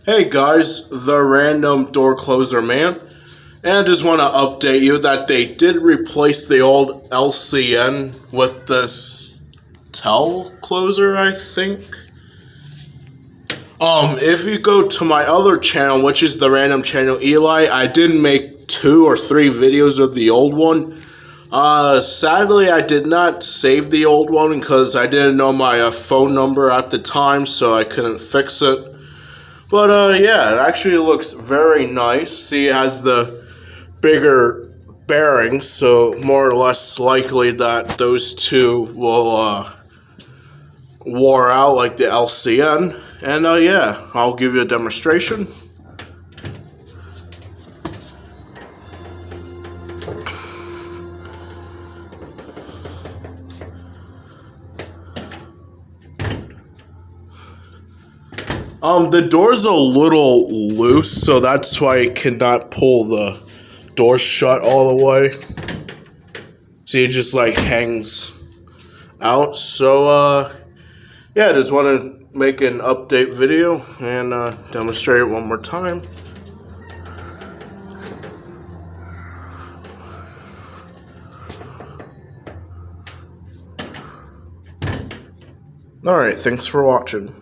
Hey guys, the random door closer man, and I just want to update you that they did replace the old LCN with this tel closer, I think. If you go to my other channel, which is the random channel Eli, I did make 2 or 3 videos of the old one. Sadly, I did not save the old one because I didn't know my phone number at the time, so I couldn't fix it. But, yeah, it actually looks very nice. See, it has the bigger bearings, so more or less likely that those two will, wore out like the LCN. And, yeah, I'll give you a demonstration. The door's a little loose, so that's why I cannot pull the door shut all the way. See, it just like hangs out. So, yeah, I just want to make an update video and demonstrate it one more time. Alright, thanks for watching.